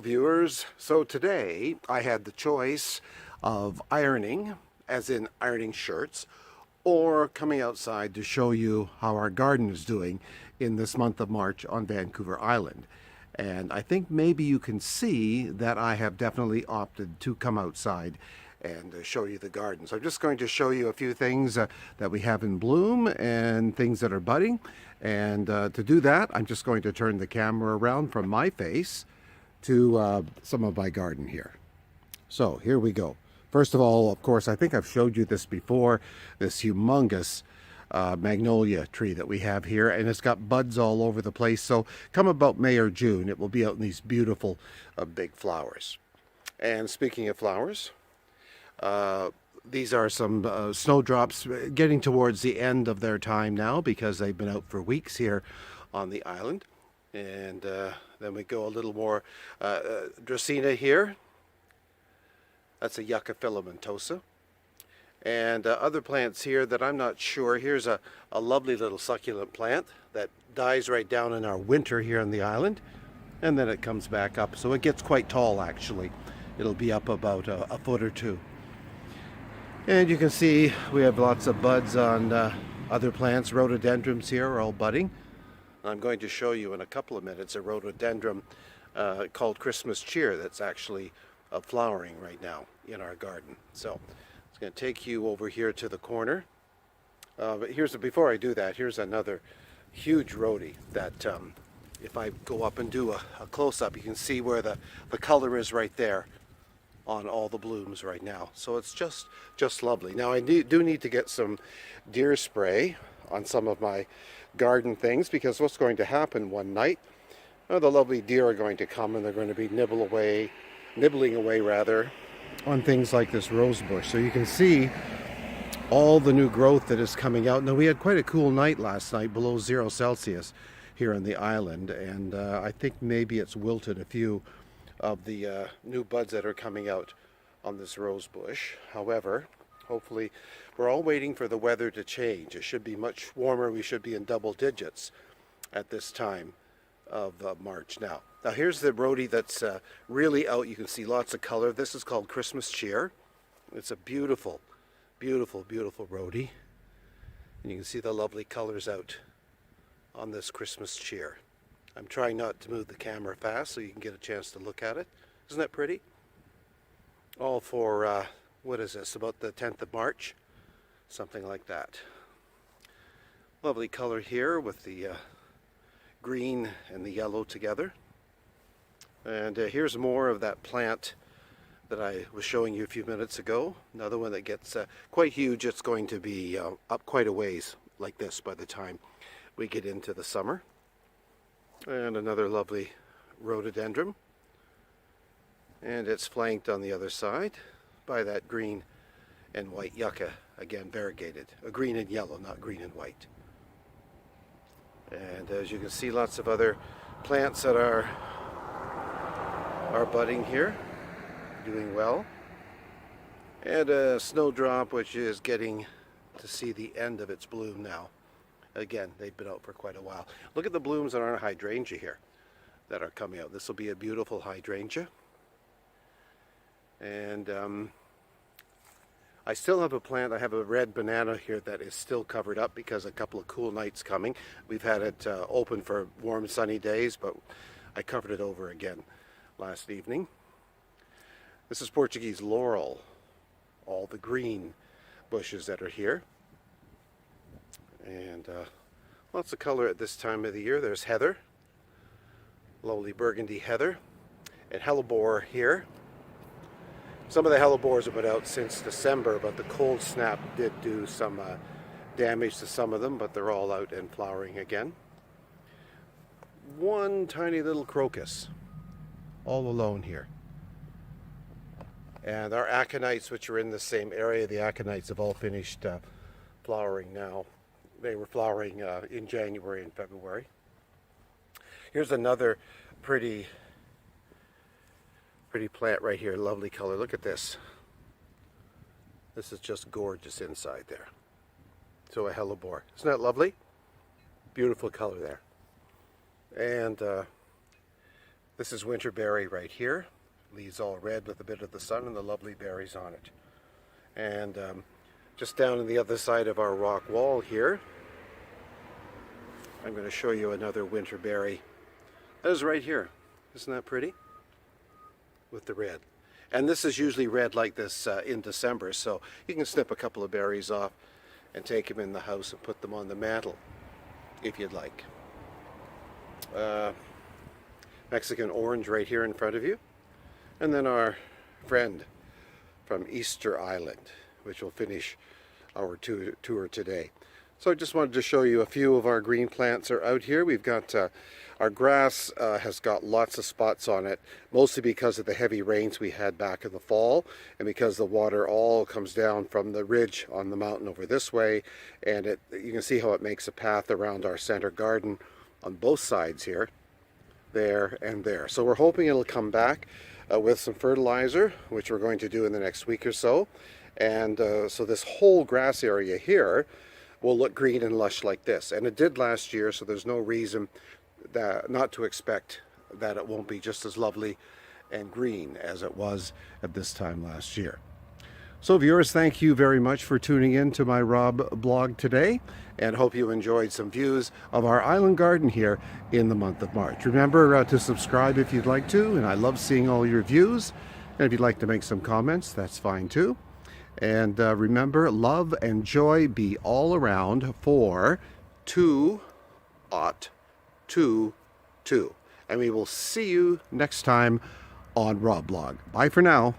viewers. So today I had the choice of ironing, as in ironing shirts, or coming outside to show you how our garden is doing in this month of March on Vancouver Island. And I think maybe you can see that I have definitely opted to come outside and show you the garden. So I'm just going to show you a few things that we have in bloom and things that are budding. And to do that, I'm just going to turn the camera around from my face to some of my garden here. So here we go. First of all, of course, I think I've showed you this before, this humongous magnolia tree that we have here, and it's got buds all over the place. So come about May or June, it will be out in these beautiful big flowers. And speaking of flowers, these are some snowdrops getting towards the end of their time now because they've been out for weeks here on the island. And then we go a little more Dracaena here. That's a Yucca filamentosa. And other plants here that I'm not sure. Here's a lovely little succulent plant that dies right down in our winter here on the island. And then it comes back up. So it gets quite tall actually. It'll be up about a foot or two. And you can see we have lots of buds on other plants. Rhododendrons here are all budding. I'm going to show you in a couple of minutes a rhododendron called Christmas Cheer that's actually flowering right now in our garden. So it's going to take you over here to the corner. But before I do that, here's another huge rhodie that if I go up and do a close-up, you can see where the color is right there on all the blooms right now. So it's just lovely. Now I do need to get some deer spray on some of my garden things, because what's going to happen one night, the lovely deer are going to come and they're going to be nibbling away rather on things like this rose bush. So you can see all the new growth that is coming out. Now we had quite a cool night last night, below 0 Celsius here on the island, and I think maybe it's wilted a few of the new buds that are coming out on this rose bush. However, hopefully, we're all waiting for the weather to change. It should be much warmer. We should be in double digits at this time of March now. Now here's the rhodie that's really out. You can see lots of color. This is called Christmas Cheer. It's a beautiful, beautiful, beautiful rhodie. And you can see the lovely colors out on this Christmas Cheer. I'm trying not to move the camera fast so you can get a chance to look at it. Isn't that pretty? All for, what is this, about the 10th of March? Something like that. Lovely color here with the green and the yellow together. And here's more of that plant that I was showing you a few minutes ago. Another one that gets quite huge. It's going to be up quite a ways like this by the time we get into the summer. And another lovely rhododendron. And it's flanked on the other side by that green and white yucca, again variegated. Green and yellow, not green and white. And as you can see, lots of other plants that are budding here, doing well. And a snowdrop which is getting to see the end of its bloom now. Again, they've been out for quite a while. Look at the blooms on our hydrangea here that are coming out. This will be a beautiful hydrangea. And I still have a plant. I have a red banana here that is still covered up because a couple of cool nights coming. We've had it open for warm sunny days, but I covered it over again last evening. This is Portuguese laurel. All the green bushes that are here. And lots of color at this time of the year. There's heather, lovely burgundy heather, and hellebore here. Some of the hellebores have been out since December, but the cold snap did do some damage to some of them, but they're all out and flowering again. One tiny little crocus, all alone here. And our aconites, which are in the same area, the aconites have all finished flowering now. They were flowering in January and February. Here's another pretty plant right here. Lovely color. Look at this. This is just gorgeous inside there. So a hellebore. Isn't that lovely? Beautiful color there. And This is winterberry right here. Leaves all red with a bit of the sun and the lovely berries on it. And just down on the other side of our rock wall here, I'm going to show you another winterberry. That is right here. Isn't that pretty? With the red. And this is usually red like this in December, so you can snip a couple of berries off and take them in the house and put them on the mantle if you'd like. Mexican orange right here in front of you. And then our friend from Easter Island, which will finish our tour today. So I just wanted to show you a few of our green plants are out here. We've got our grass has got lots of spots on it, mostly because of the heavy rains we had back in the fall, and because the water all comes down from the ridge on the mountain over this way, and you can see how it makes a path around our center garden on both sides here, there and there. So we're hoping it'll come back with some fertilizer, which we're going to do in the next week or so. And so this whole grass area here will look green and lush like this. And it did last year, so there's no reason not to expect that it won't be just as lovely and green as it was at this time last year. So viewers, thank you very much for tuning in to my Rob blog today, and hope you enjoyed some views of our island garden here in the month of March. Remember to subscribe if you'd like to, and I love seeing all your views. And if you'd like to make some comments, that's fine too. And remember, love and joy be all around for 2022. And we will see you next time on Rob Blog. Bye for now.